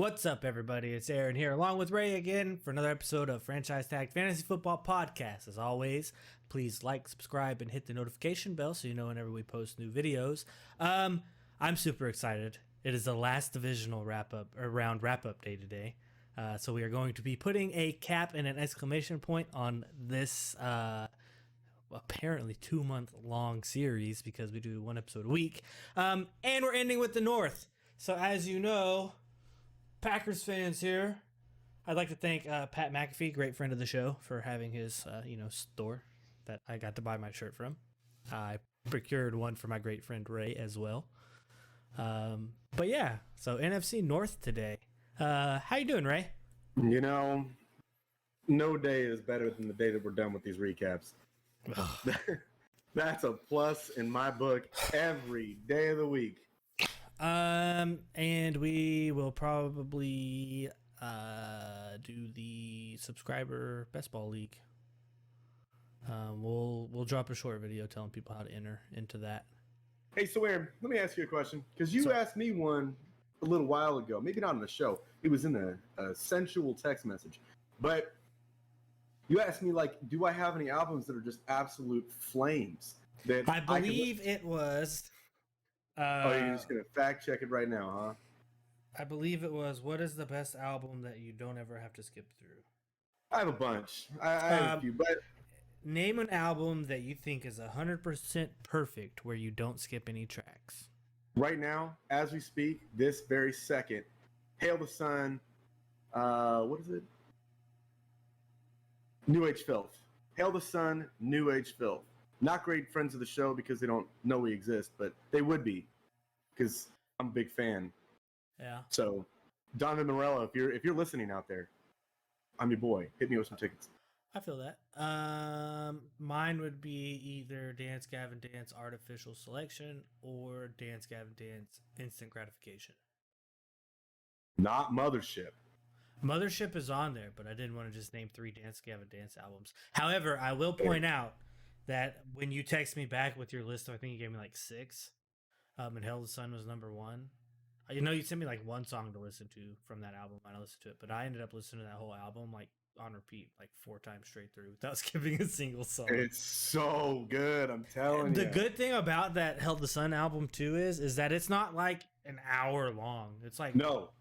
What's up, everybody? It's Aaron here, along with Ray again for another episode of Franchise Tag Fantasy Football Podcast. As always, please like, subscribe, and hit the notification bell so you know whenever we post new videos. I'm super excited. It is the last divisional round wrap-up day today. So we are going to be putting a cap and an exclamation point on this apparently 2-month long series because we do one episode a week. And we're ending with the North. So as you know, Packers fans here, I'd like to thank Pat McAfee, great friend of the show, for having his store that I got to buy my shirt from. I procured one for my great friend Ray as well. But yeah, so NFC North today. How you doing, Ray? You know, no day is better than the day that we're done with these recaps. That's a plus in my book every day of the week. And we will probably do the subscriber best ball league. We'll drop a short video telling people how to enter into that. Hey, so Aaron, let me ask you a question because you asked me one a little while ago. Maybe not on the show. It was in a sensual text message, but you asked me like, do I have any albums that are just absolute flames? That I believe it was. You're just gonna fact check it right now, huh? I believe it was. What is the best album that you don't ever have to skip through? I have a bunch. I have a few, but name an album that you think is 100% perfect where you don't skip any tracks. Right now, as we speak, this very second, Hail the Sun. What is it? New Age Filth. Hail the Sun, New Age Filth. Not great friends of the show because they don't know we exist, but they would be because I'm a big fan. Yeah. So, Donovan Morello, if you're listening out there, I'm your boy. Hit me with some tickets. I feel that. Mine would be either Dance Gavin Dance Artificial Selection or Dance Gavin Dance Instant Gratification. Not Mothership. Mothership is on there, but I didn't want to just name 3 Dance Gavin Dance albums. However, I will point out that when you text me back with your list, I think you gave me like 6. And Hell the Sun was number 1. You know, you sent me like one song to listen to from that album. I listened to it, but I ended up listening to that whole album like on repeat, like 4 times straight through without skipping a single song. It's so good, I'm telling you. The good thing about that Hell the Sun album too is that it's not like an hour long. It's like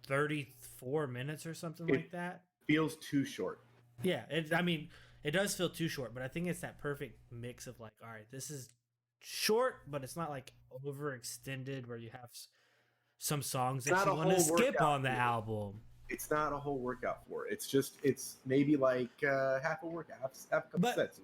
34 minutes or something like that. Feels too short. Yeah, it does feel too short, but I think it's that perfect mix of like, all right, this is short, but it's not like overextended where you have some songs that you want to skip on the album. It's not a whole workout for it. It's maybe like half a workout, half a couple sets.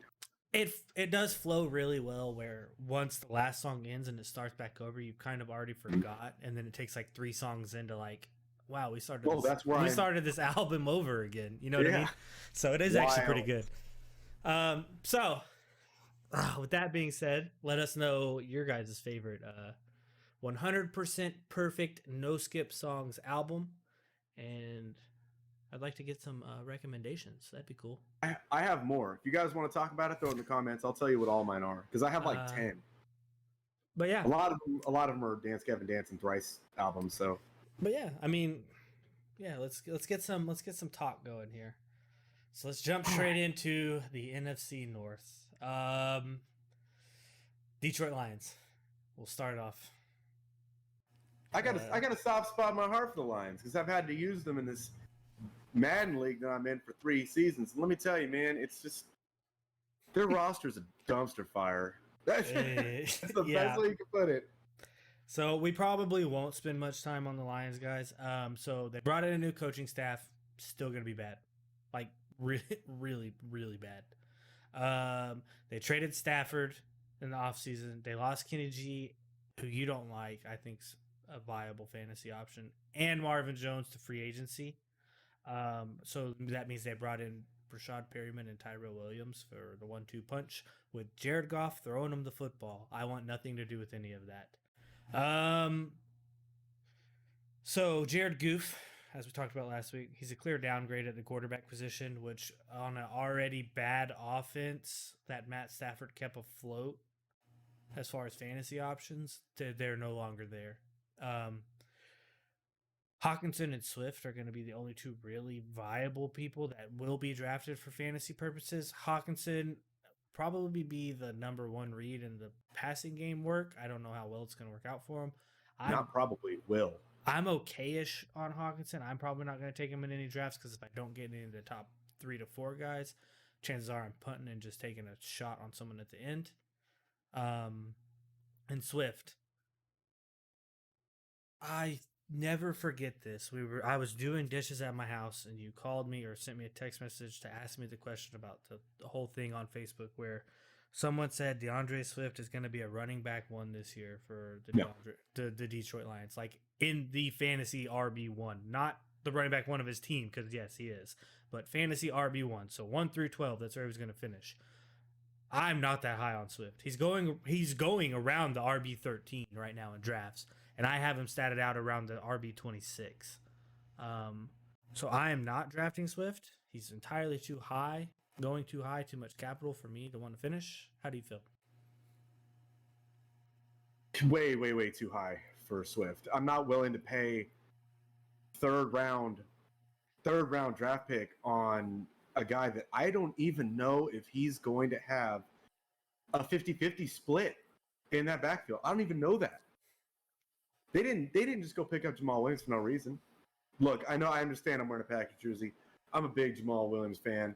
It does flow really well where once the last song ends and it starts back over, you kind of already forgot, and then it takes like 3 songs into like, wow, we started this album over again. You know what I mean? So it is actually pretty good. So with that being said, let us know your guys' favorite 100% perfect no skip songs album, and I'd like to get some recommendations. That'd be cool. I have more. If you guys want to talk about it, throw it in the comments. I'll tell you what all mine are because I have like 10. But yeah, a lot of them are Dance Gavin Dance and Thrice albums. So, but yeah, I mean, yeah, let's get some talk going here. So let's jump straight into the NFC North. Detroit Lions. We'll start off. I got a soft spot in my heart for the Lions because I've had to use them in this Madden league that I'm in for 3 seasons. And let me tell you, man, it's just their roster's a dumpster fire. That's the best way you can put it. So we probably won't spend much time on the Lions, guys. So they brought in a new coaching staff. Still going to be bad. Like, really, really, really bad. They traded Stafford in the offseason. They lost Kenny G, who you don't like. I think's a viable fantasy option. And Marvin Jones to free agency. So that means they brought in Rashad Perryman and Tyrell Williams for the 1-2 punch with Jared Goff throwing them the football. I want nothing to do with any of that. So Jared Goff, as we talked about last week, he's a clear downgrade at the quarterback position, which on an already bad offense that Matt Stafford kept afloat as far as fantasy options, they're no longer there. Hawkinson and Swift are going to be the only two really viable people that will be drafted for fantasy purposes. Hawkinson probably be the number one read in the passing game work. I don't know how well it's going to work out for him. Not probably, will. I'm okay-ish on Hawkinson. I'm probably not going to take him in any drafts because if I don't get any of the top 3 to 4 guys, chances are I'm punting and just taking a shot on someone at the end. And Swift, I never forget this. I was doing dishes at my house, and you called me or sent me a text message to ask me the question about the whole thing on Facebook where someone said DeAndre Swift is going to be a running back one this year for the Detroit Lions, like in the fantasy RB1, not the running back one of his team, because yes, he is, but fantasy RB1. So 1 through 12, that's where he was going to finish. I'm not that high on Swift. He's going around the RB13 right now in drafts, and I have him statted out around the RB26. So I am not drafting Swift. He's entirely too high, going too high, too much capital for me to want to finish. How do you feel? Way too high for Swift. I'm not willing to pay third round draft pick on a guy that I don't even know if he's going to have a 50-50 split in that backfield. I don't even know that. They didn't just go pick up Jamal Williams for no reason. Look, I understand I'm wearing a Packers jersey. I'm a big Jamal Williams fan.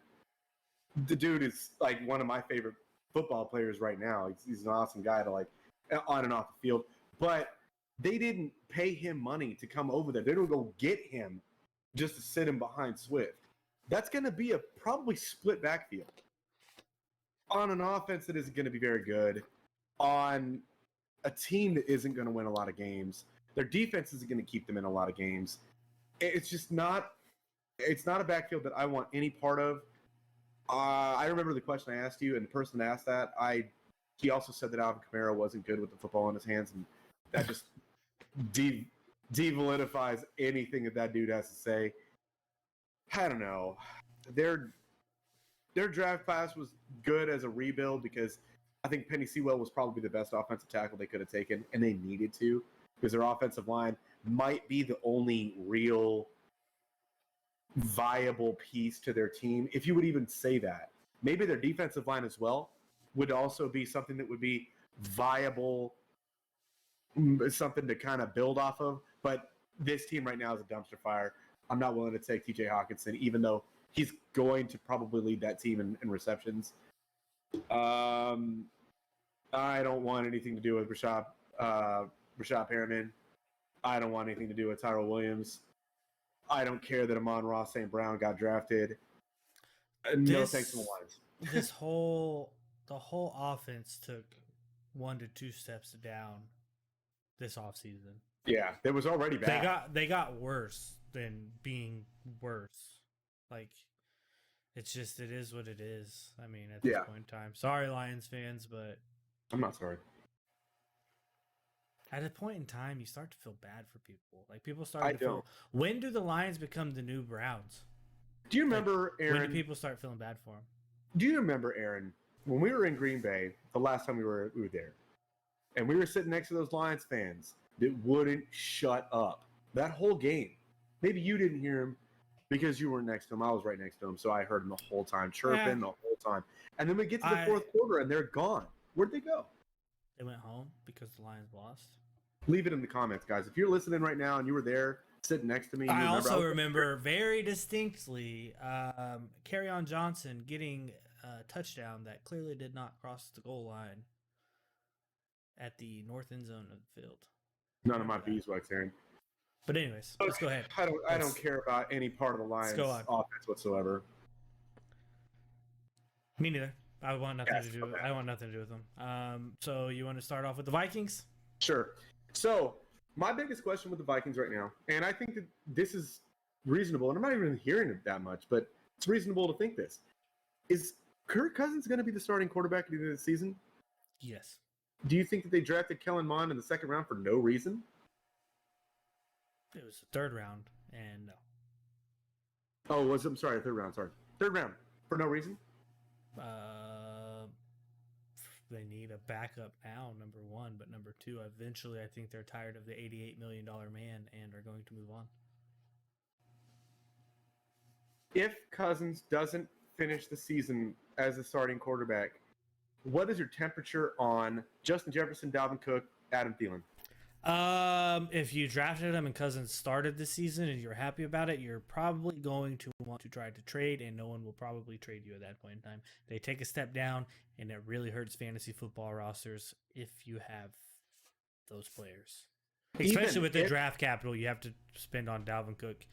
The dude is like one of my favorite football players right now. He's an awesome guy to like on and off the field. But they didn't pay him money to come over there. They didn't go get him just to sit him behind Swift. That's going to be a probably split backfield on an offense that isn't going to be very good, on a team that isn't going to win a lot of games. Their defense isn't going to keep them in a lot of games. It's just not. It's not a backfield that I want any part of. I remember the question I asked you, and the person that asked that, he also said that Alvin Kamara wasn't good with the football in his hands, and that just devalidifies anything that dude has to say. I don't know. Their draft class was good as a rebuild because I think Penny Sewell was probably the best offensive tackle they could have taken, and they needed to because their offensive line might be the only real viable piece to their team, if you would even say that. Maybe their defensive line as well would also be something that would be viable, something to kind of build off of. But this team right now is a dumpster fire. I'm not willing to take TJ Hawkinson, even though he's going to probably lead that team in receptions. I don't want anything to do with Rashad Perriman. I don't want anything to do with Tyrell Williams. I don't care that Amon-Ra St. Brown got drafted. No thanks to the Lions. The whole offense took 1 to 2 steps down this offseason. Yeah, it was already bad. They got worse than being worse. Like, it is what it is. I mean, at this point in time. Sorry, Lions fans, but I'm not sorry. At a point in time, you start to feel bad for people. Like, people start to feel... When do the Lions become the new Browns? Do you remember, Aaron... When do people start feeling bad for them? Do you remember, Aaron, when we were in Green Bay, the last time we were there, and we were sitting next to those Lions fans that wouldn't shut up that whole game? Maybe you didn't hear him because you weren't next to him. I was right next to him, so I heard him the whole time, chirping the whole time. And then we get to the fourth quarter, and they're gone. Where'd they go? They went home because the Lions lost. Leave it in the comments, guys. If you're listening right now and you were there sitting next to me, I also remember very distinctly Kerryon Johnson getting a touchdown that clearly did not cross the goal line at the north end zone of the field. None of my beeswax, Aaron. But anyways, let's go ahead. I don't care about any part of the Lions offense whatsoever. Me neither. I want nothing to do with them. So you want to start off with the Vikings? Sure. So my biggest question with the Vikings right now, and I think that this is reasonable, and I'm not even hearing it that much, but it's reasonable to think this. Is Kirk Cousins going to be the starting quarterback at the end of the season? Yes. Do you think that they drafted Kellen Mond in the second round for no reason? It was the third round, and no. Oh, I'm sorry, third round. Sorry. Third round for no reason? They need a backup now, number one. But number two, eventually I think they're tired of the $88 million man and are going to move on. if Cousins doesn't finish the season as a starting quarterback, what is your temperature on Justin Jefferson, Dalvin Cook, Adam Thielen? If you drafted him and Cousins started the season and you're happy about it, you're probably going to want to try to trade, and no one will probably trade you at that point in time. They take a step down, and it really hurts fantasy football rosters if you have those players. Especially with the draft capital you have to spend on Dalvin Cook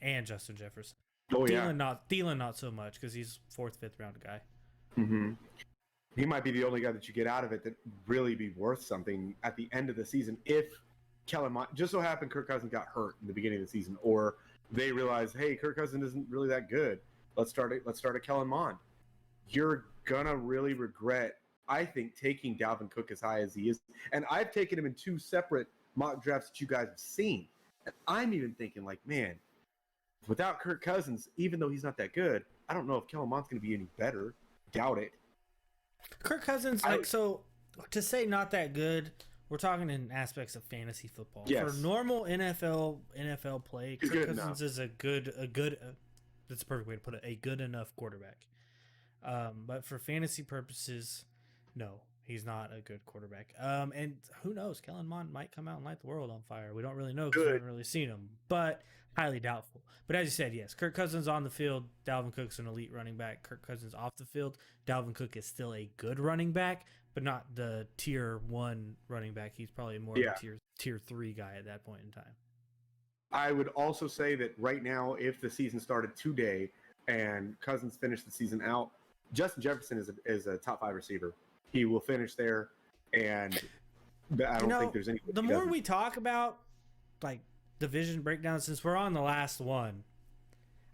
and Justin Jefferson. Oh, Thielen not so much because he's 4th, 5th round guy. Mm-hmm. He might be the only guy that you get out of it that really be worth something at the end of the season if Kellen Mond, just so happened Kirk Cousins got hurt in the beginning of the season, or they realize, hey, Kirk Cousins isn't really that good. Let's start a Kellen Mond. You're gonna really regret, I think, taking Dalvin Cook as high as he is. And I've taken him in 2 separate mock drafts that you guys have seen. And I'm even thinking, like, man, without Kirk Cousins, even though he's not that good, I don't know if Kellen Mond's going to be any better. Doubt it. Kirk Cousins, so to say not that good, we're talking in aspects of fantasy football. Yes. For normal NFL play, He's Kirk good Cousins is a good. That's a perfect way to put it. A good enough quarterback. But for fantasy purposes, no, he's not a good quarterback. And who knows? Kellen Mond might come out and light the world on fire. We don't really know because we haven't really seen him, but highly doubtful. But as you said, yes, Kirk Cousins on the field, Dalvin Cook's an elite running back. Kirk Cousins off the field, Dalvin Cook is still a good running back, but not the tier 1 running back. He's probably more of a tier 3 guy at that point in time. I would also say that right now, if the season started today and Cousins finished the season out, Justin Jefferson is a top 5 receiver. He will finish there, and I don't think there's any. The more we talk about like division breakdown, since we're on the last one,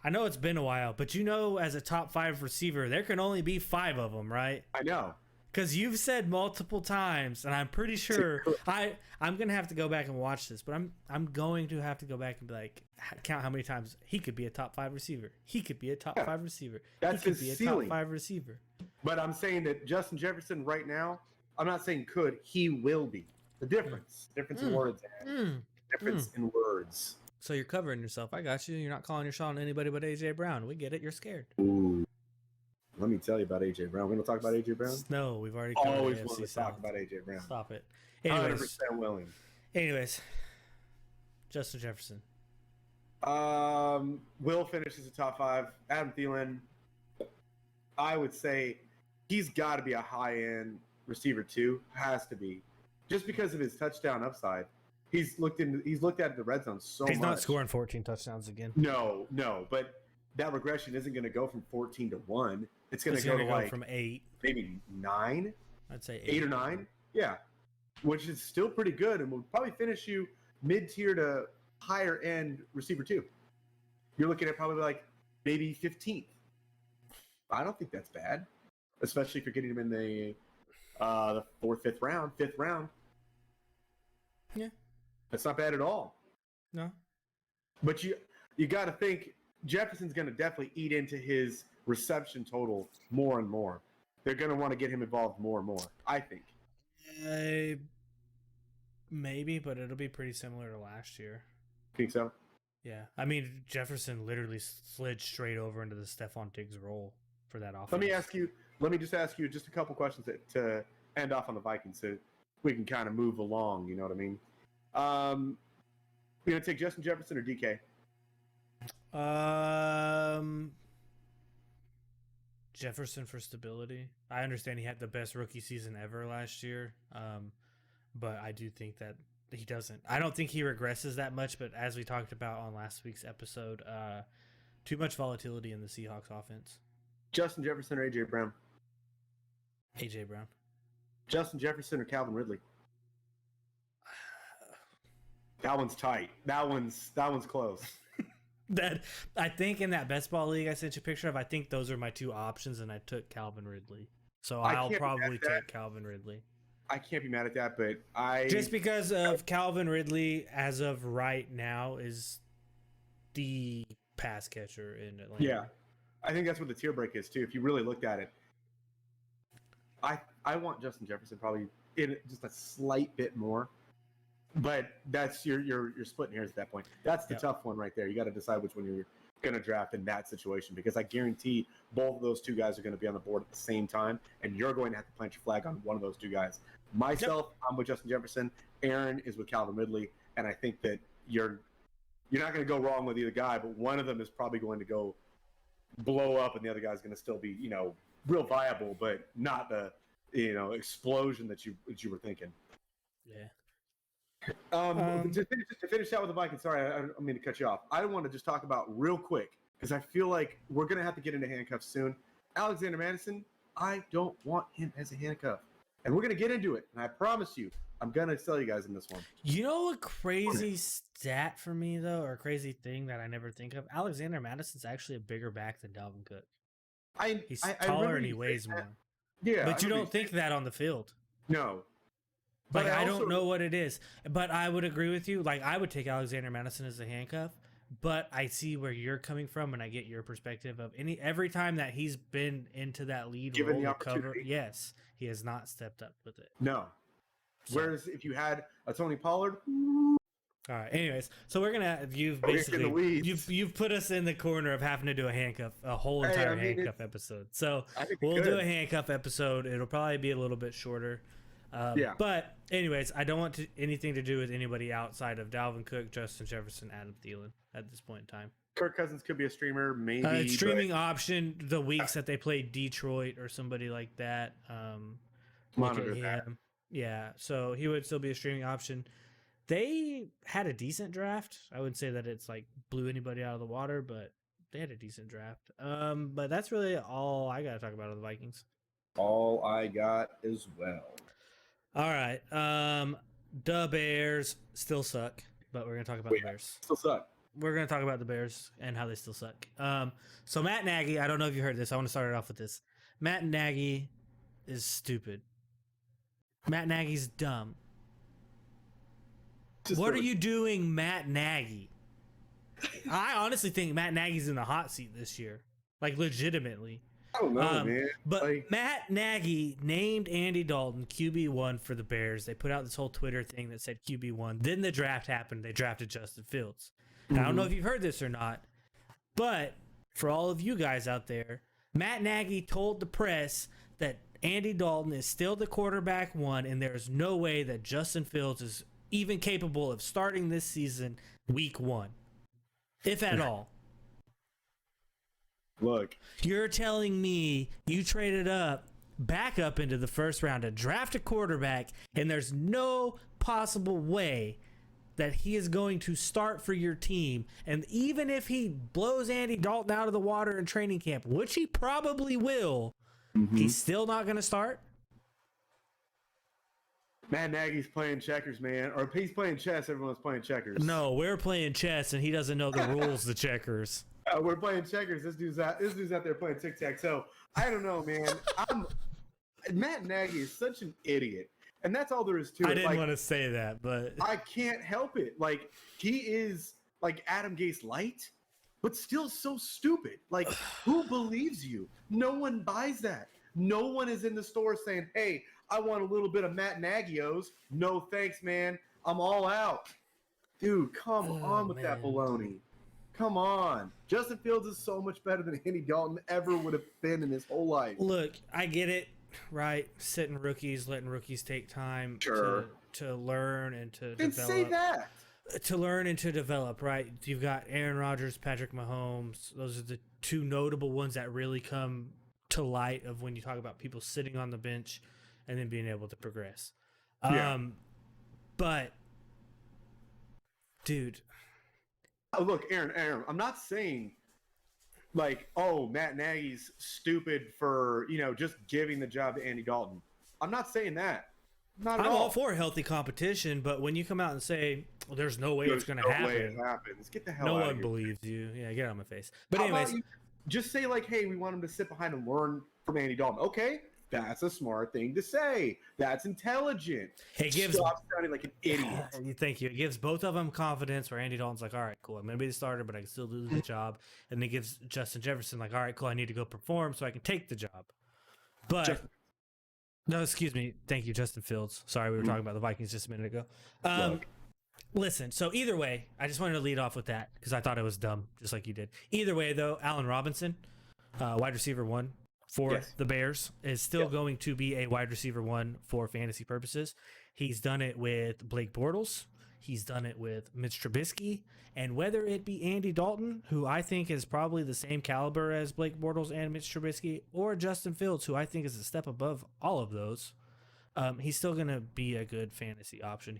I know it's been a while, but as a top 5 receiver, there can only be 5 of them, right? I know. Because you've said multiple times, and I'm pretty sure I'm gonna have to go back and watch this, but I'm going to have to go back and be like, count how many times he could be a top 5 receiver. He could be a top 5 receiver. That's he could his be a ceiling. top 5 receiver. But I'm saying that Justin Jefferson right now, I'm not saying could, he will be. The difference in words. Difference in words. So you're covering yourself. I got you. You're not calling your shot on anybody but AJ Brown. We get it. You're scared. Ooh. Let me tell you about AJ Brown. We're going to talk about AJ Brown? No, we've already covered Always AFC want to South. talk about AJ Brown. Stop it. 100% willing. Anyways, Justin Jefferson. Will finish as a top 5. Adam Thielen, I would say he's got to be a high-end receiver too. Has to be, just because of his touchdown upside. He's looked at the red zone so much. He's not scoring 14 touchdowns again. No, but that regression isn't going to go from 14 to 1. It's going to go like from 8, maybe 9. I'd say 8 or 9. Yeah, which is still pretty good, and will probably finish you mid-tier to higher-end receiver too. You're looking at probably like maybe 15th. I don't think that's bad, especially if you're getting him in the 4th, 5th round. Yeah, that's not bad at all. No, but you got to think Jefferson's going to definitely eat into his reception total more and more. They're going to want to get him involved more and more, I think. Maybe, but it'll be pretty similar to last year. Think so? Yeah. I mean, Jefferson literally slid straight over into the Stephon Diggs role for that offense. Let me just ask you just a couple questions to end off on the Vikings so we can kind of move along, you know what I mean? You going to take Justin Jefferson or DK? Jefferson for stability. I understand he had the best rookie season ever last year, but I do think that he doesn't. I don't think he regresses that much, but as we talked about on last week's episode, too much volatility in the Seahawks offense. Justin Jefferson or AJ Brown? AJ Brown. Justin Jefferson or Calvin Ridley? That one's tight. That one's close. That I think in that best ball league I sent you a picture of, I think those are my 2 options, and I took Calvin Ridley. So I'll probably take Calvin Ridley. I can't be mad at that, but just because of Calvin Ridley as of right now is the pass catcher in Atlanta. Yeah, I think that's what the tier break is too. If you really looked at it, I want Justin Jefferson probably in just a slight bit more. but that's you're splitting hairs at that point. That's the tough one right there. You got to decide which one you're going to draft in that situation, because I guarantee both of those two guys are going to be on the board at the same time, and you're going to have to plant your flag on one of those two guys. Myself, I'm with Justin Jefferson. Aaron is with Calvin Ridley, and I think that you're not going to go wrong with either guy, but one of them is probably going to go blow up, and the other guy's going to still be, real viable, but not the, explosion that you were thinking. Yeah. To finish out with the Vikings, sorry, I don't mean to cut you off. I want to just talk about real quick, because I feel like we're going to have to get into handcuffs soon. Alexander Madison, I don't want him as a handcuff. And we're going to get into it. And I promise you, I'm going to sell you guys in this one. You know a crazy stat for me, though, or a crazy thing that I never think of? Alexander Madison's actually a bigger back than Dalvin Cook. He's taller and he weighs more. Yeah. But you don't think that on the field. No. Like, I don't know what it is. But I would agree with you. Like, I would take Alexander Madison as a handcuff. But I see where you're coming from, and I get your perspective of every time that he's been into that lead given role the to opportunity. cover. Yes, he has not stepped up with it. No. So. Whereas if you had a Tony Pollard. All right. Anyways, so you've basically you've put us in the corner of having to do a whole entire handcuff episode. So we'll do a handcuff episode. It'll probably be a little bit shorter. But anyways, I don't want anything to do with anybody outside of Dalvin Cook, Justin Jefferson, Adam Thielen at this point in time. Kirk Cousins could be a streamer, maybe. Streaming option the weeks that they play Detroit or somebody like that. Monitor that. Yeah, so he would still be a streaming option. They had a decent draft. I wouldn't say that it's like blew anybody out of the water, but they had a decent draft. But that's really all I got to talk about of the Vikings. All I got as well. All right. The Bears still suck, but we're going to talk about the Bears. Still suck. We're going to talk about the Bears and how they still suck. So Matt Nagy, I don't know if you heard this. I want to start it off with this. Matt Nagy is stupid. Matt Nagy's dumb. What are you doing, Matt Nagy? I honestly think Matt Nagy's in the hot seat this year. Like, legitimately. I don't know, man. But Matt Nagy named Andy Dalton QB1 for the Bears. They put out this whole Twitter thing that said QB1. Then the draft happened. They drafted Justin Fields. Now, I don't know if you've heard this or not, but for all of you guys out there, Matt Nagy told the press that Andy Dalton is still the quarterback one, and there's no way that Justin Fields is even capable of starting this season week 1, if at all. Look, you're telling me you traded back up into the first round to draft a quarterback, and there's no possible way that he is going to start for your team. And even if he blows Andy Dalton out of the water in training camp, which he probably will, he's still not going to start? Matt Nagy's playing checkers, man. Or if he's playing chess, everyone's playing checkers. No, we're playing chess, and he doesn't know the rules to checkers. We're playing checkers. This dude's out there playing tic-tac-toe. I don't know, man. Matt Nagy is such an idiot. And that's all there is to it. I didn't want to say that, but I can't help it. Like, he is like Adam Gase light, but still so stupid. Like, who believes you? No one buys that. No one is in the store saying, hey, I want a little bit of Matt Nagyos. No thanks, man. I'm all out. Dude, come on with that baloney. Come on. Justin Fields is so much better than Andy Dalton ever would have been in his whole life. Look, I get it, right? Sitting rookies, letting rookies take time to learn and to develop. Say that. To learn and to develop, right? You've got Aaron Rodgers, Patrick Mahomes. Those are the two notable ones that really come to light of when you talk about people sitting on the bench and then being able to progress. But, dude. Look, Aaron, I'm not saying like, oh, Matt Nagy's stupid for, just giving the job to Andy Dalton. I'm not saying that. Not at all. I'm all for healthy competition, but when you come out and say, well, there's no way it's going to happen. Way it happens. Get the hell out of here. here. No one believes you. Yeah, get out of my face. But How anyways. Just say like, hey, we want him to sit behind and learn from Andy Dalton. Okay, that's a smart thing to say. That's intelligent. Stop sounding like an idiot. Thank you. It gives both of them confidence where Andy Dalton's like, all right, cool, I'm going to be the starter, but I can still do the job. And it gives Justin Jefferson like, all right, cool, I need to go perform so I can take the job. But no, excuse me. Thank you, Justin Fields. Sorry, we were talking about the Vikings just a minute ago. Listen, so either way, I just wanted to lead off with that because I thought it was dumb, just like you did. Either way, though, Allen Robinson, wide receiver 1 for Yes. the Bears, is still going to be a wide receiver 1 for fantasy purposes. He's done it with Blake Bortles. He's done it with Mitch Trubisky. And whether it be Andy Dalton, who I think is probably the same caliber as Blake Bortles and Mitch Trubisky, or Justin Fields, who I think is a step above all of those, he's still going to be a good fantasy option.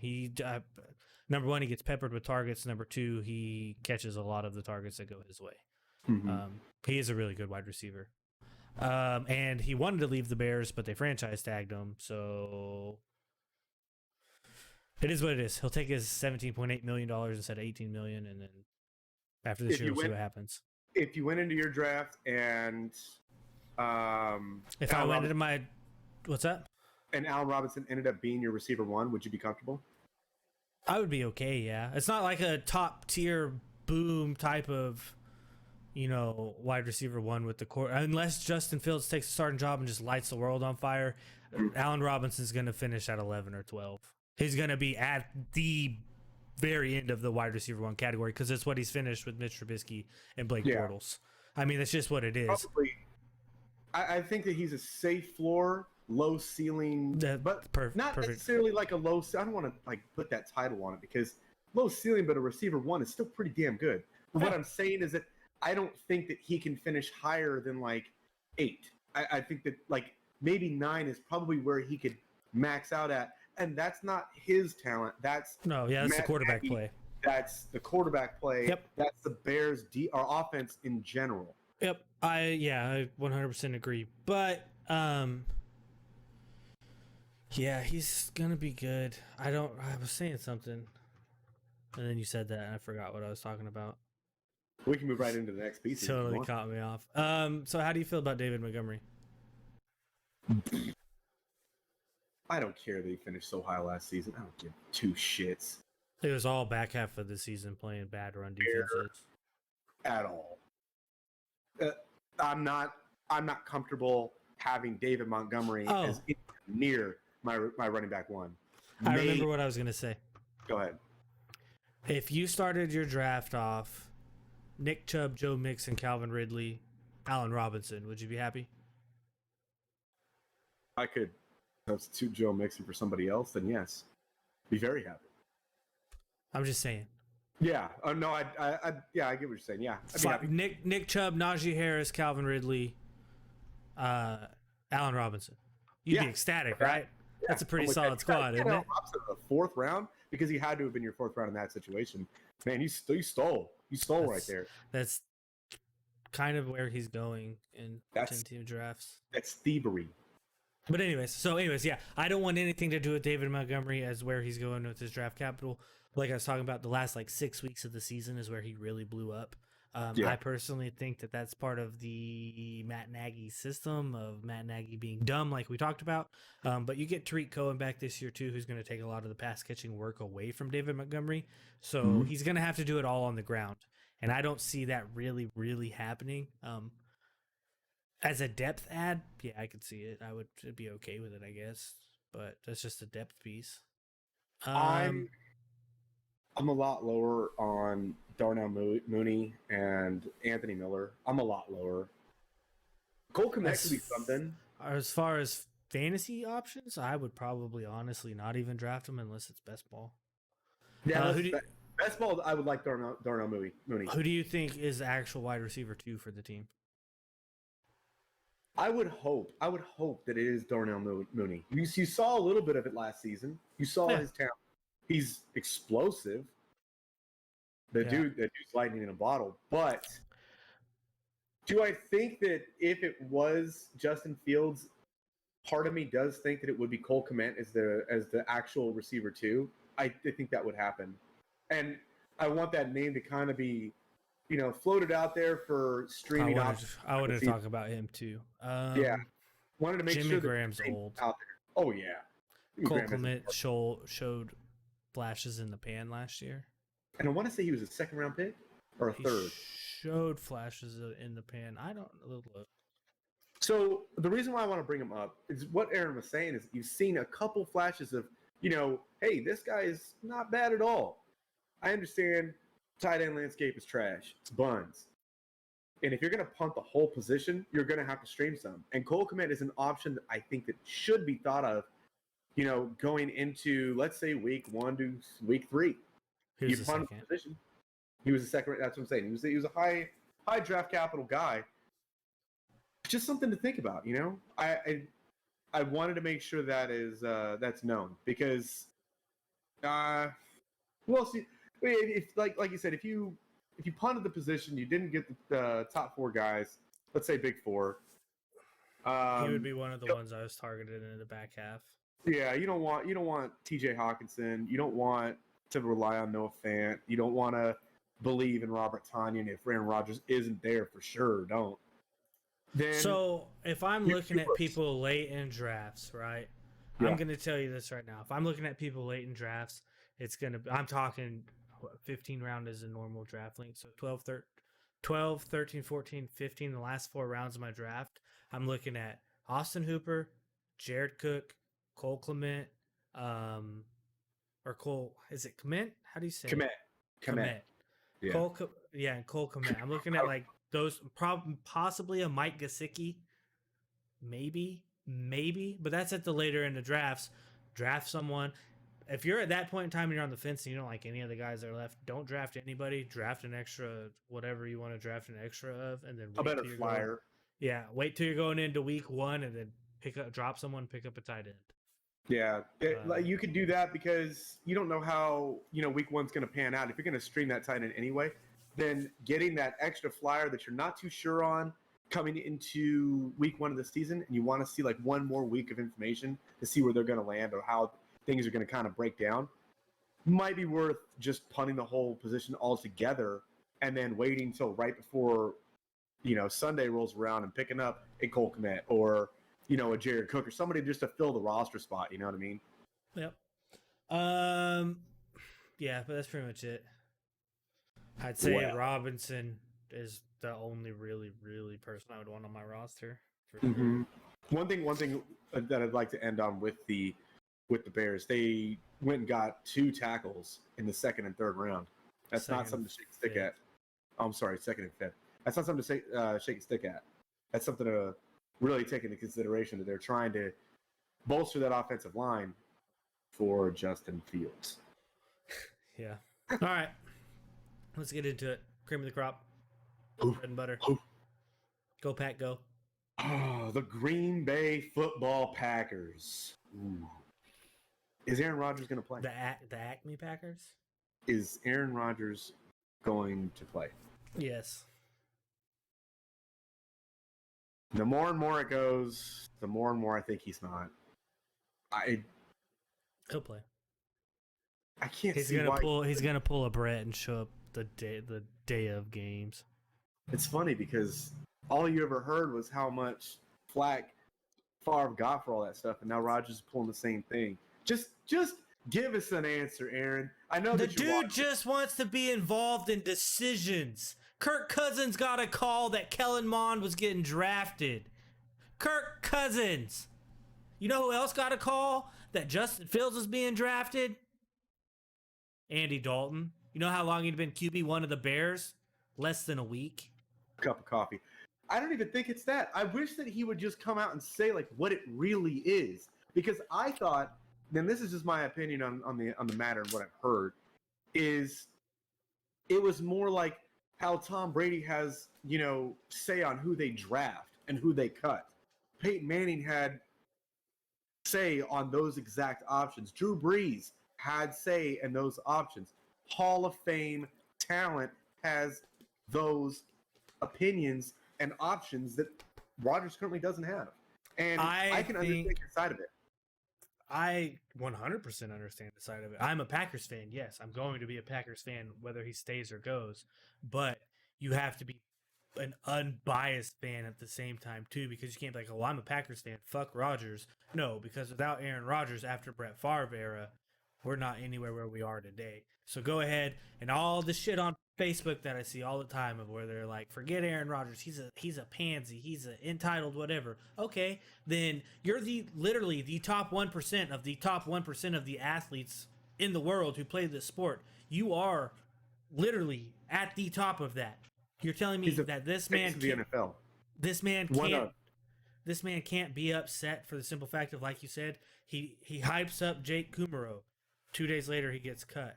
Number one, he gets peppered with targets. Number two, he catches a lot of the targets that go his way. Mm-hmm. He is a really good wide receiver. And he wanted to leave the Bears, but they franchise tagged him. So it is what it is. He'll take his $17.8 million instead of $18 million. And then after this year, we'll see what happens. If you went into your draft and if I went into my, what's that? And Allen Robinson ended up being your receiver 1, would you be comfortable? I would be okay, yeah. It's not like a top tier boom type of, wide receiver 1 with the core. Unless Justin Fields takes a starting job and just lights the world on fire, Allen Robinson's going to finish at 11 or 12. He's going to be at the very end of the wide receiver 1 category because it's what he's finished with Mitch Trubisky and Blake Bortles. I mean, that's just what it is. Probably. I think that he's a safe floor, low ceiling, but not necessarily like a low. I don't want to put that title on it because low ceiling, but a receiver 1 is still pretty damn good. But what I'm saying is that I don't think that he can finish higher than 8. I think that maybe 9 is probably where he could max out at, and that's not his talent. That's the quarterback play. That's the quarterback play. Yep. That's the Bears' our offense in general. Yep. I 100% agree. But he's gonna be good. I was saying something, and then you said that, and I forgot what I was talking about. We can move right into the next piece. Totally caught me off. So how do you feel about David Montgomery? I don't care that he finished so high last season. I don't give 2 shits. It was all back half of the season playing bad run defenses. At all. I'm not comfortable having David Montgomery as near my running back 1. I remember what I was going to say. Go ahead. If you started your draft off Nick Chubb, Joe Mixon, Calvin Ridley, Allen Robinson, would you be happy? I could substitute Joe Mixon for somebody else, then yes. Be very happy. I'm just saying. Yeah. Oh no. I get what you're saying. Yeah. I'd be happy. Nick Chubb, Najee Harris, Calvin Ridley, Allen Robinson. You'd be ecstatic, right? Yeah. That's a pretty solid squad, isn't it? Robinson in the 4th round because he had to have been your 4th round in that situation. Man, you stole. You stole right there. That's kind of where he's going in 10-team drafts. That's thievery. But anyways, yeah, I don't want anything to do with David Montgomery as where he's going with his draft capital. Like I was talking about, the last 6 weeks of the season is where he really blew up. I personally think that that's part of the Matt Nagy system of Matt Nagy being dumb, like we talked about. But you get Tariq Cohen back this year too, who's going to take a lot of the pass catching work away from David Montgomery. So he's going to have to do it all on the ground, and I don't see that really, really happening. As a depth add, yeah, I could see it. I would be okay with it, I guess. But that's just a depth piece. I'm a lot lower on Darnell Mooney and Anthony Miller. I'm a lot lower. Cole Kmet could be something. As far as fantasy options, I would probably honestly not even draft him unless it's best ball. Yeah, best ball, I would like Darnell Mooney. Who do you think is the actual wide receiver 2 for the team? I would hope that it is Darnell Mooney. You saw a little bit of it last season. You saw his talent. He's explosive. That dude's lightning in a bottle. But do I think that if it was Justin Fields, part of me does think that it would be Cole Kmet as the actual receiver 2. I think that would happen. And I want that name to kind of be, floated out there for streaming options. I want to talk about him too. Wanted to make Jimmy sure Graham's old. Out there. Oh yeah. Cole Kmet showed flashes in the pan last year. And I want to say he was a 2nd round pick or a 3rd. Showed flashes in the pan. I don't know. So the reason why I want to bring him up is what Aaron was saying is you've seen a couple flashes of, hey, this guy is not bad at all. I understand tight end landscape is trash. It's buns. And if you're going to punt the whole position, you're going to have to stream some. And Cole Kmet is an option that I think that should be thought of, going into, let's say, week 1 to week 3. Who's you the punt second? the position. He was a second. That's what I'm saying. He was a high draft capital guy. Just something to think about, I wanted to make sure that's known because, see, if like you said, if you punted the position, you didn't get the top 4 guys. Let's say big 4. He would be one of the ones I was targeted in the back half. Yeah, you don't want T.J. Hawkinson. You don't want to rely on Noah Fant. You don't want to believe in Robert Tonyan if Aaron Rodgers isn't there for sure. Don't. Then so if I'm looking at people late in drafts, right? Yeah. I'm going to tell you this right now. If I'm looking at people late in drafts, I'm talking 15 round is a normal draft length. So 12, 13, 14, 15, the last 4 rounds of my draft, I'm looking at Austin Hooper, Jared Cook, Cole Kmet, or Cole, is it Kmet? How do you say Kmet? Kmet. Yeah. Cole Kmet. I'm looking at like those, possibly a Mike Gesicki, maybe, but that's at the later in the drafts. Draft someone. If you're at that point in time and you're on the fence and you don't like any of the guys that are left, don't draft anybody. Draft an extra, whatever you want to draft an extra of, and then a better flyer. Wait till you're going into week 1 and then drop someone, pick up a tight end. Yeah, you could do that because you don't know how week 1's going to pan out. If you're going to stream that tight end anyway, then getting that extra flyer that you're not too sure on coming into week 1 of the season, and you want to see like one more week of information to see where they're going to land or how things are going to kind of break down, might be worth just punting the whole position altogether and then waiting till right before Sunday rolls around and picking up a Cole Kmet or a Jared Cook or somebody just to fill the roster spot. You know what I mean? Yep. Yeah, but that's pretty much it. I'd say Robinson is the only really, really person I would want on my roster. Mm-hmm. One thing that I'd like to end on with the Bears, they went and got 2 tackles in the 2nd and 3rd round. That's not something to shake a stick at. I'm sorry, 2nd and 5th. That's not something to shake a stick at. That's something to really take into consideration that they're trying to bolster that offensive line for Justin Fields. Yeah. All right. Let's get into it. Cream of the crop. Bread and butter. Go Pack, go. Oh, the Green Bay Football Packers. Ooh. Is Aaron Rodgers going to play? The Acme Packers? Is Aaron Rodgers going to play? Yes. The more and more it goes, the more and more I think he's not. He'll play. I can't see why. He's gonna pull a Brett and show up the day of games. It's funny because all you ever heard was how much flack Favre got for all that stuff, and now Rodgers is pulling the same thing. Just give us an answer, Aaron. I know the dude just wants to be involved in decisions. Kirk Cousins got a call that Kellen Mond was getting drafted. Kirk Cousins. You know who else got a call that Justin Fields was being drafted? Andy Dalton. You know how long he'd been QB1 of the Bears? Less than a week. Cup of coffee. I don't even think it's that. I wish that he would just come out and say like what it really is, because I thought, and this is just my opinion on the matter and what I've heard, is it was more like how Tom Brady has, say on who they draft and who they cut. Peyton Manning had say on those exact options. Drew Brees had say in those options. Hall of Fame talent has those opinions and options that Rodgers currently doesn't have. And I can understand your side of it. I 100% understand the side of it. I'm a Packers fan. Yes, I'm going to be a Packers fan whether he stays or goes. But you have to be an unbiased fan at the same time, too, because you can't be like, oh, I'm a Packers fan. Fuck Rodgers. No, because without Aaron Rodgers after Brett Favre era, we're not anywhere where we are today. So go ahead, and all the shit on Facebook that I see all the time of where they're like, forget Aaron Rodgers, he's a pansy, he's an entitled whatever. Okay, then you're literally the top 1% of the top 1% of the athletes in the world who play this sport, you are literally at the top of that. You're telling me that this man of the NFL. This man One can't. of. This man can't be upset for the simple fact of, like you said, he hypes up Jake Kumaro. 2 days later, he gets cut.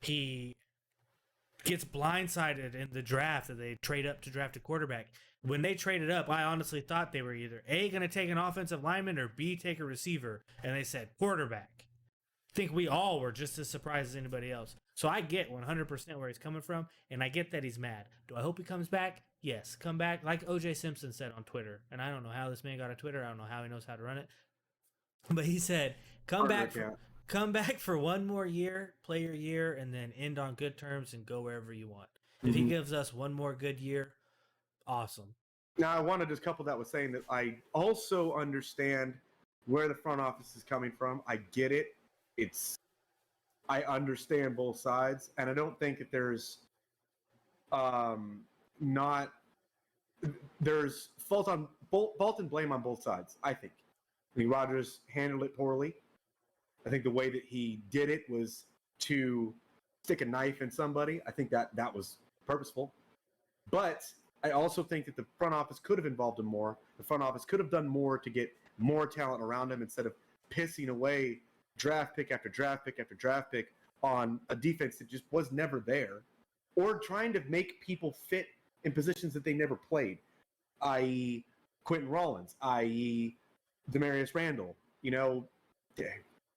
He gets blindsided in the draft that they trade up to draft a quarterback. When they traded up, I honestly thought they were either A, going to take an offensive lineman, or B, take a receiver. And they said quarterback. I think we all were just as surprised as anybody else. So I get 100% where he's coming from, and I get that he's mad. Do I hope he comes back? Yes, come back, like O.J. Simpson said on Twitter. And I don't know how this man got a Twitter. I don't know how he knows how to run it. But he said, come back for one more year, play your year, and then end on good terms and go wherever you want. If he gives us one more good year, awesome. Now, I want to just couple that with saying that I also understand where the front office is coming from. I get it. I understand both sides, and I don't think that there's fault and blame on both sides. I think Rodgers handled it poorly. I think the way that he did it was to stick a knife in somebody. I think that was purposeful, but I also think that the front office could have involved him more. The front office could have done more to get more talent around him instead of pissing away draft pick after draft pick after draft pick on a defense that just was never there, or trying to make people fit in positions that they never played, i.e. Quentin Rollins, i.e. Demarius Randall,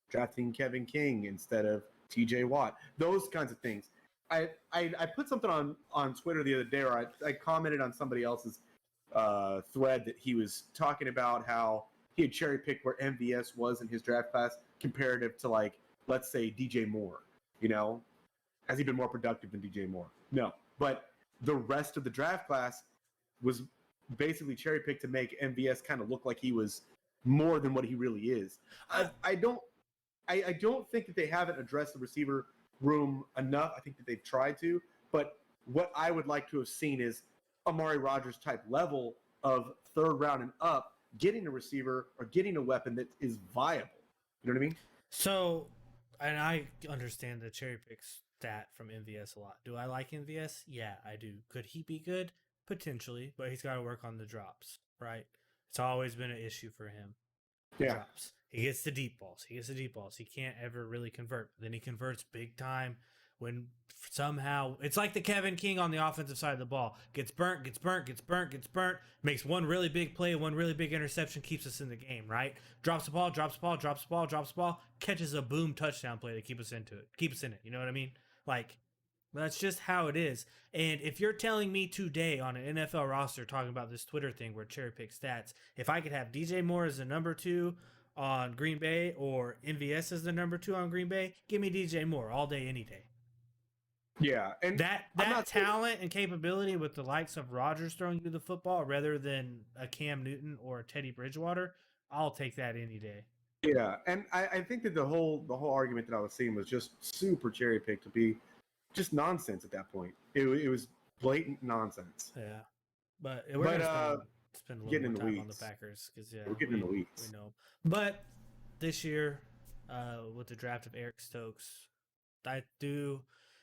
drafting Kevin King instead of TJ Watt, those kinds of things. I put something on Twitter the other day, or I commented on somebody else's thread that he was talking about how he had cherry picked where MVS was in his draft class comparative to, like, let's say DJ Moore. Has he been more productive than DJ Moore? No, but the rest of the draft class was basically cherry picked to make MVS kind of look like he was more than what he really is. I don't think that they haven't addressed the receiver room enough. I think that they've tried to, but what I would like to have seen is Amari Rogers type level of third round and up, getting a receiver or getting a weapon that is viable. You know what I mean? So, and I understand the cherry pick stat from MVS a lot. Do I like MVS? Yeah, I do. Could he be good? Potentially, but he's got to work on the drops, right? It's always been an issue for him. Yeah. Drops. He gets the deep balls. He can't ever really convert. Then he converts big time when somehow it's like the Kevin King on the offensive side of the ball. Gets burnt, makes one really big play, one really big interception, keeps us in the game, right? Drops the ball, catches a boom touchdown play to keep us in it. You know what I mean? Like, that's just how it is. And if you're telling me today on an NFL roster talking about this Twitter thing where cherry pick stats, if I could have DJ Moore as the number 2 on Green Bay or MVS as the number 2 on Green Bay, give me DJ Moore all day, any day. Yeah, and that talent and capability with the likes of Rodgers throwing you the football rather than a Cam Newton or a Teddy Bridgewater, I'll take that any day. Yeah, and I think that the whole argument that I was seeing was just super cherry picked to be just nonsense at that point. It was blatant nonsense. Yeah, but we're gonna spend a little more time on the Packers because we're getting in the weeds. We know, but this year with the draft of Eric Stokes, I do.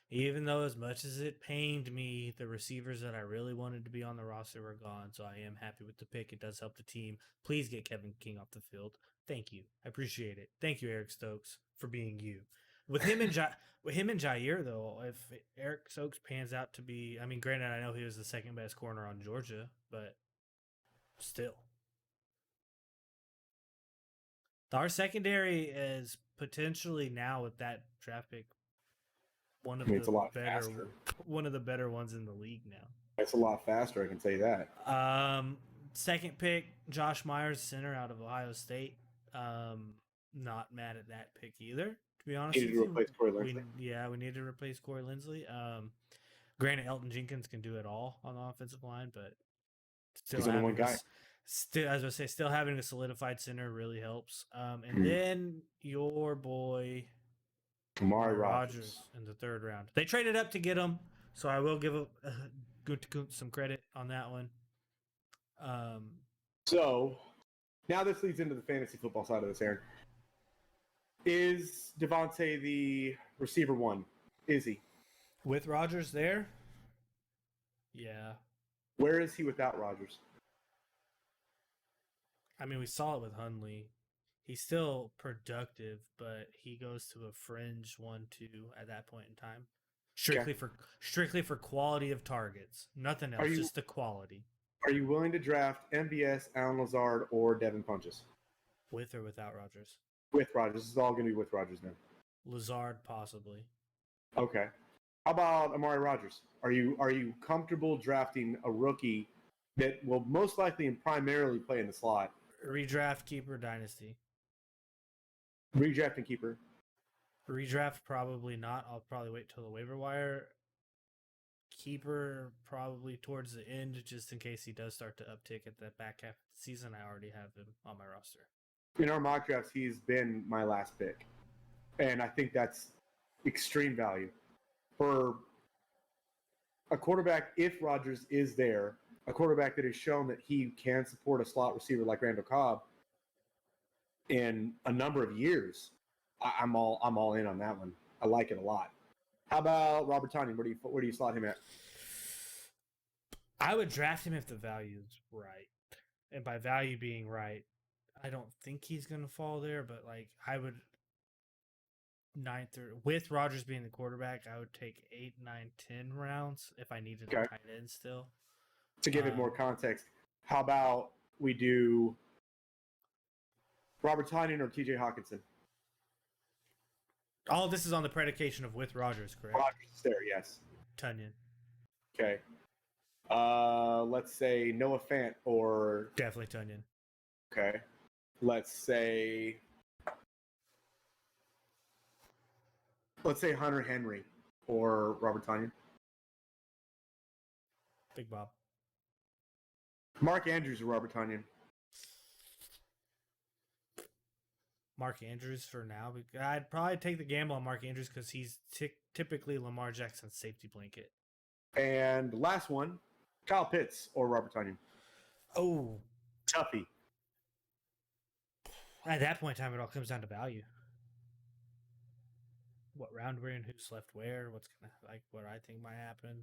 Even though as much as it pained me, the receivers that I really wanted to be on the roster were gone, so I am happy with the pick. It does help the team. Please get Kevin King off the field. Thank you. I appreciate it. Thank you, Eric Stokes, for being you. With him and Jair, though, if Eric Stokes pans out to be, I mean, granted, I know he was the second best corner on Georgia, but still. Our secondary is potentially now with that draft pick one of the better ones in the league now. It's a lot faster, I can tell you that. Second pick, Josh Myers, center out of Ohio State. Not mad at that pick either, to be honest. We need to replace Corey Linsley. Granted, Elton Jenkins can do it all on the offensive line, but he's only one guy. Still having a solidified center really helps. And then your boy Amari Rogers in the third round. They traded up to get him, so I will give some credit on that one. So now this leads into the fantasy football side of this, Aaron. Is Devontae the receiver one? Is he? With Rogers there? Yeah. Where is he without Rogers? I mean, we saw it with Hundley. He's still productive, but he goes to a fringe 1-2 at that point in time. Strictly for quality of targets. Nothing else, just the quality. Are you willing to draft MVS, Alan Lazard, or Devin Funchess? With or without Rogers? With Rogers. This is all going to be with Rogers now. Lazard, possibly. Okay. How about Amari Rogers? Are you comfortable drafting a rookie that will most likely and primarily play in the slot? Redraft, keeper, dynasty. Redraft and keeper. Redraft, probably not. I'll probably wait till the waiver wire. Keeper, probably towards the end, just in case he does start to uptick at the back half of the season. I already have him on my roster. In our mock drafts, he's been my last pick. And I think that's extreme value. For a quarterback, if Rodgers is there, a quarterback that has shown that he can support a slot receiver like Randall Cobb in a number of years, I'm all in on that one. I like it a lot. How about Robert Tonyan? Where do you slot him at? I would draft him if the value is right. And by value being right, I don't think he's going to fall there, but like I would with Rodgers being the quarterback, I would take 8, 9, 10 rounds if I needed a tight end still. To give it more context, how about we do Robert Tonyan or TJ Hawkinson? All of this is on the predication of with Rodgers, correct? Rodgers is there, yes. Tonyan. Okay. Let's say Noah Fant or... Definitely Tonyan. Okay. Let's say Hunter Henry or Robert Tonyan. Big Bob. Mark Andrews or Robert Tonyan. Mark Andrews for now. I'd probably take the gamble on Mark Andrews because he's typically Lamar Jackson's safety blanket. And last one, Kyle Pitts or Robert Tonyan. Oh. Tuffy. At that point in time, it all comes down to value. What round we're in, who's left where, what I think might happen.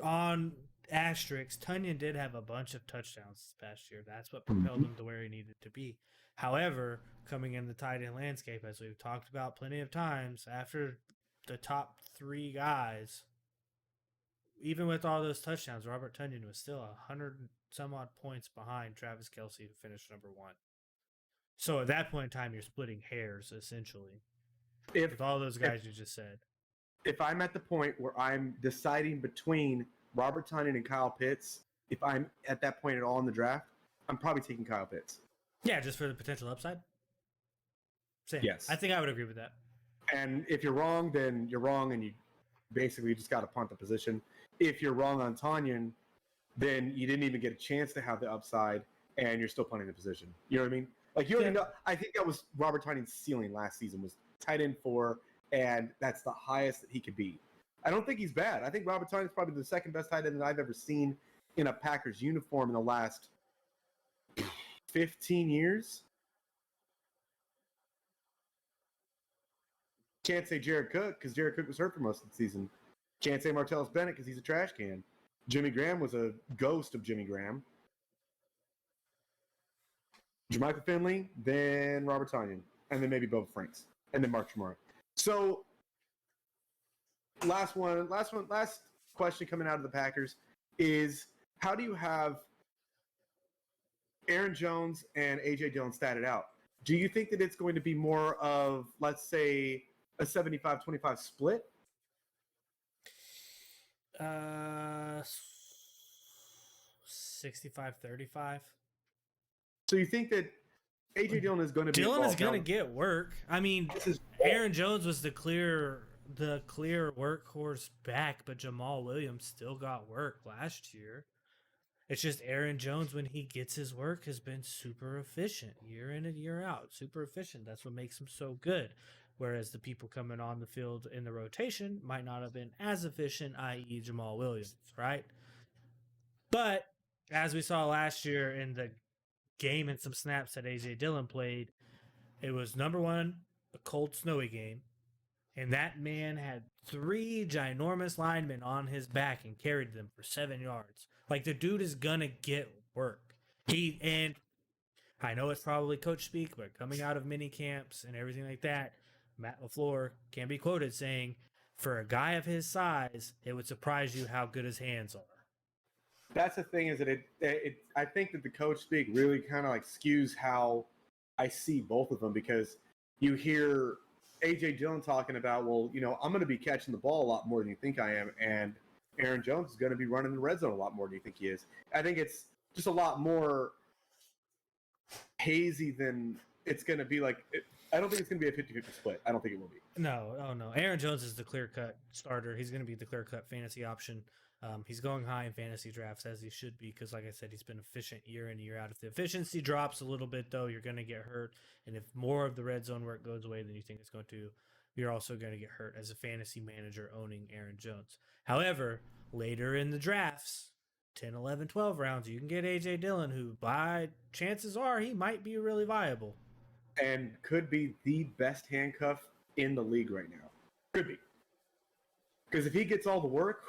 On asterisk, Tonyan did have a bunch of touchdowns this past year. That's what propelled him to where he needed to be. However, coming in the tight end landscape, as we've talked about plenty of times, after the top 3 guys, even with all those touchdowns, Robert Tonyan was still 100 some odd points behind Travis Kelce, who finished number 1. So at that point in time, you're splitting hairs, essentially, with all those guys you just said. If I'm at the point where I'm deciding between Robert Tonyan and Kyle Pitts, if I'm at that point at all in the draft, I'm probably taking Kyle Pitts. Yeah, just for the potential upside? Same. Yes. I think I would agree with that. And if you're wrong, then you're wrong, and you basically just got to punt the position. If you're wrong on Tonyan, then you didn't even get a chance to have the upside, and you're still punting the position. You know what I mean? Like, you already know. I think that was Robert Tonyan's ceiling last season, was tight end 4, and that's the highest that he could be. I don't think he's bad. I think Robert Tonyan is probably the second best tight end that I've ever seen in a Packers uniform in the last 15 years. Can't say Jared Cook because Jared Cook was hurt for most of the season. Can't say Martellus Bennett because he's a trash can. Jimmy Graham was a ghost of Jimmy Graham. Jermichael Finley, then Robert Tonyan, and then maybe Boba Franks, and then Mark Tremont. So, last question coming out of the Packers is, how do you have Aaron Jones and A.J. Dillon statted out? Do you think that it's going to be more of, let's say, a 75-25 split? 65-35. So you think that A.J. Dillon is going to be Dillon is going to get work. I mean, Aaron Jones was the clear workhorse back, but Jamal Williams still got work last year. It's just Aaron Jones, when he gets his work, has been super efficient year in and year out. Super efficient. That's what makes him so good. Whereas the people coming on the field in the rotation might not have been as efficient, i.e. Jamal Williams, right? But as we saw last year in the game and some snaps that A.J. Dillon played, It was number one, a cold, snowy game, and that man had three ginormous linemen on his back and carried them for 7 yards. Like the dude is gonna get work. And I know it's probably coach speak, but coming out of mini camps and everything like that, Matt LaFleur can be quoted saying, "For a guy of his size, it would surprise you how good his hands are." That's the thing is that I think that the coach speak really kind of like skews how I see both of them, because you hear AJ Dillon talking about, well, I'm going to be catching the ball a lot more than you think I am, and Aaron Jones is going to be running the red zone a lot more than you think he is. I think it's just a lot more hazy than it's going to be like. I don't think it's going to be a 50-50 split. I don't think it will be. No, oh no. Aaron Jones is the clear-cut starter. He's going to be the clear-cut fantasy option. He's going high in fantasy drafts, as he should be, because like I said, he's been efficient year in, year out. If the efficiency drops a little bit, though, you're going to get hurt. And if more of the red zone work goes away than you think it's going to, you're also going to get hurt as a fantasy manager owning Aaron Jones. However, later in the drafts, 10, 11, 12 rounds, you can get A.J. Dillon, who by chances are he might be really viable. And could be the best handcuff in the league right now. Could be. Because if he gets all the work,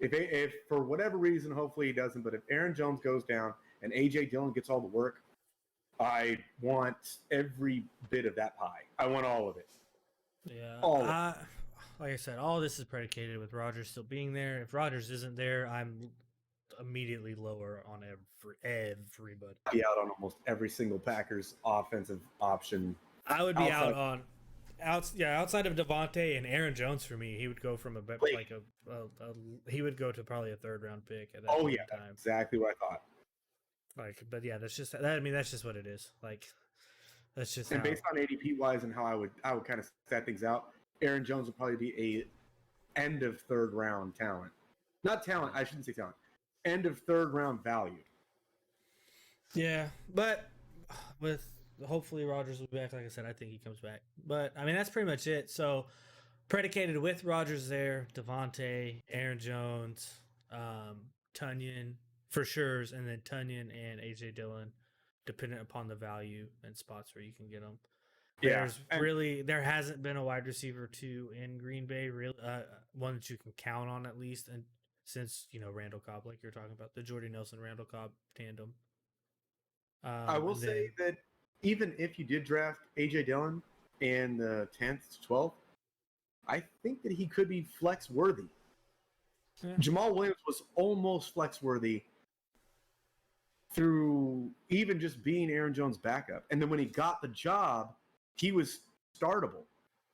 if for whatever reason, hopefully he doesn't, but if Aaron Jones goes down and A.J. Dillon gets all the work, I want every bit of that pie. I want all of it. Yeah. Like I said, all this is predicated with Rogers still being there. If Rogers isn't there, I'm immediely lower on everybody. I'd be out on almost every single Packers offensive option. I would be outside of Devontae and Aaron Jones for me. He would go from he would go to probably a third round pick at that point in time. Exactly what I thought. But yeah, that's just that. I mean, that's just what it is. Like, that's just. And based on ADP wise and how I would kind of set things out, Aaron Jones would probably be a end of third round talent. Not talent. I shouldn't say talent. End of third round value. Yeah, but with hopefully Rogers will be back. Like I said, I think he comes back. But I mean, that's pretty much it. So predicated with Rogers there, Devontae, Aaron Jones, Tunyon for sure, and then Tunyon and AJ Dillon, dependent upon the value and spots where you can get them. There hasn't been a wide receiver two in Green Bay, really, one that you can count on at least, and since Randall Cobb, like you're talking about, the Jordy Nelson Randall Cobb tandem. I will say that even if you did draft AJ Dillon in the 10th to 12th, I think that he could be flex worthy. Yeah. Jamal Williams was almost flex worthy through even just being Aaron Jones' backup. And then when he got the job, he was startable.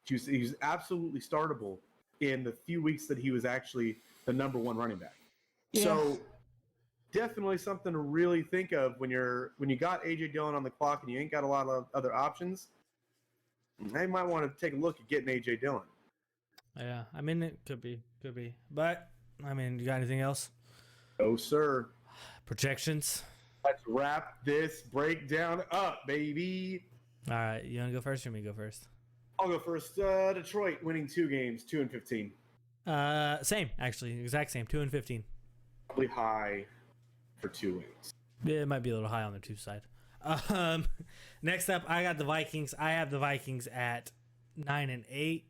He was absolutely startable in the few weeks that he was actually the number one running back. Yeah. So definitely something to really think of when you got AJ Dillon on the clock and you ain't got a lot of other options. I might want to take a look at getting AJ Dillon. Yeah, I mean it could be, but I mean, you got anything else? No, sir. Projections. Let's wrap this breakdown up, baby. All right, you want to go first or me go first? I'll go first. Detroit winning 2 games, 2-15. Same, actually, exact same, 2-15. Probably high for 2 wins. Yeah, it might be a little high on the 2 side. Next up, I got the Vikings. I have the Vikings at 9-8.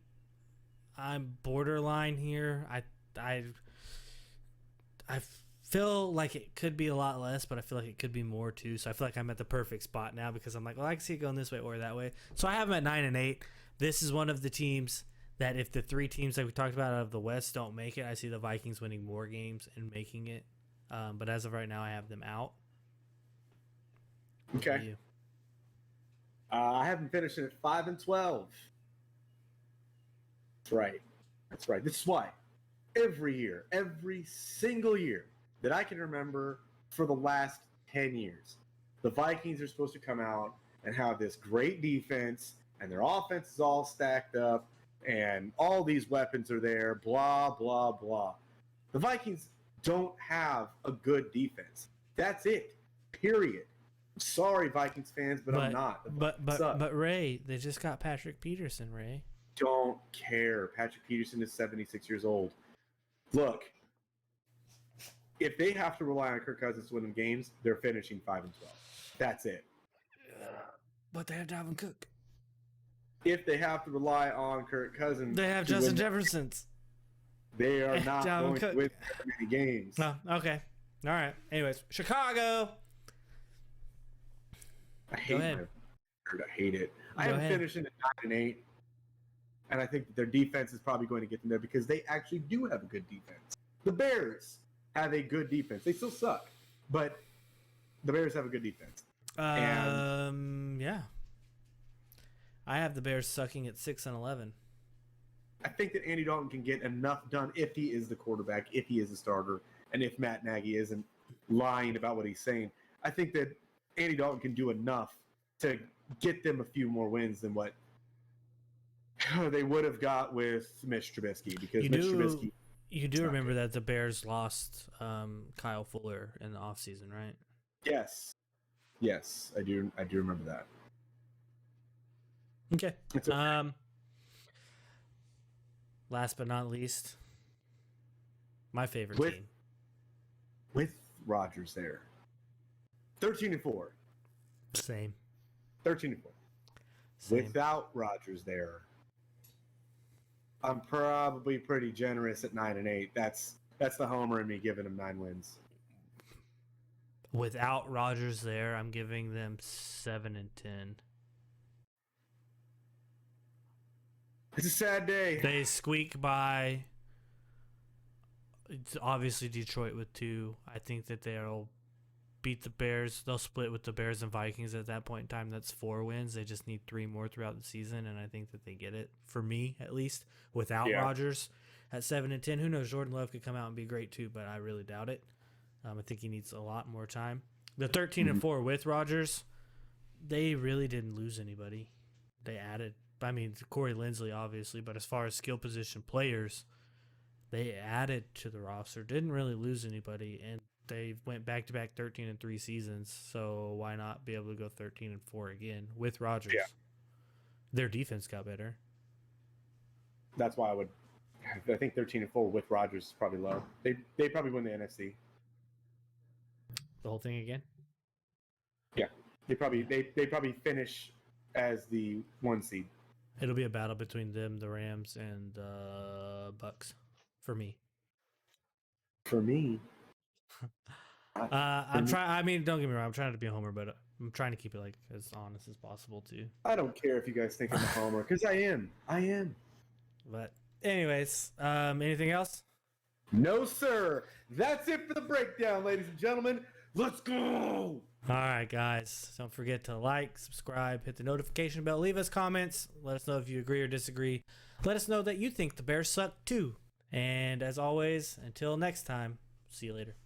I'm borderline here. I feel like it could be a lot less, but I feel like it could be more too. So I feel like I'm at the perfect spot now because I'm like, well, I can see it going this way or that way. So I have them at 9-8. This is one of the teams that if the 3 teams that we talked about out of the West don't make it, I see the Vikings winning more games and making it. But as of right now, I have them out. Okay. I have them finishing at 5-12. That's right. This is why every single year that I can remember for the last 10 years, the Vikings are supposed to come out and have this great defense, and their offense is all stacked up, and all these weapons are there, blah, blah, blah. The Vikings don't have a good defense. That's it. Period. Sorry, Vikings fans, but I'm not. But Ray, they just got Patrick Peterson, Ray. Don't care. Patrick Peterson is 76 years old. Look, if they have to rely on Kirk Cousins to win them games, they're finishing 5-12. That's it. But they have Dalvin Cook. If they have to rely on Kirk Cousins, They have to Justin win, Jefferson's. they are not Dalvin going Cook. to win very many games. Oh, okay. All right. Anyways, Chicago. I hate my record. I hate it. I have them finishing at 9-8, and I think that their defense is probably going to get them there because they actually do have a good defense. The Bears have a good defense. They still suck, but the Bears have a good defense. Yeah. I have the Bears sucking at 6-11. I think that Andy Dalton can get enough done if he is the quarterback, if he is the starter, and if Matt Nagy isn't lying about what he's saying. I think that Andy Dalton can do enough to get them a few more wins than what they would have got with Mitch Trubisky. Because Trubisky. You do remember that the Bears lost Kyle Fuller in the offseason, right? Yes. Yes, I do remember that. Okay. Last but not least, my favorite team. With Rodgers there. 13-4. Same. 13-4. Without Rodgers there, I'm probably pretty generous at 9-8. That's the homer in me giving them 9 wins. Without Rodgers there, I'm giving them 7-10. It's a sad day. They squeak by. It's obviously Detroit with 2. I think that they'll beat the Bears. They'll split with the Bears and Vikings at that point in time. That's 4 wins. They just need 3 more throughout the season, and I think that they get it, for me at least, without Rodgers at 7-10. Who knows? Jordan Love could come out and be great too, but I really doubt it. I think he needs a lot more time. The 13-4 with Rodgers, they really didn't lose anybody. They added, Corey Linsley, obviously, but as far as skill position players, they added to the roster. Didn't really lose anybody, and they went back-to-back 13-3 seasons, so why not be able to go 13-4 again with Rodgers? Yeah. Their defense got better. That's why I think 13-4 with Rodgers is probably low. They probably win the NFC. The whole thing again? Yeah. They probably finish as the 1 seed. It'll be a battle between them, the Rams, and Bucks. For me. For me. I'm trying. Don't get me wrong. I'm trying to be a homer, but I'm trying to keep it as honest as possible too. I don't care if you guys think I'm a homer, because I am. But anyways, anything else? No, sir. That's it for the breakdown, ladies and gentlemen. Let's go. All right, guys. Don't forget to like, subscribe, hit the notification bell, leave us comments. Let us know if you agree or disagree. Let us know that you think the Bears suck too. And as always, until next time, see you later.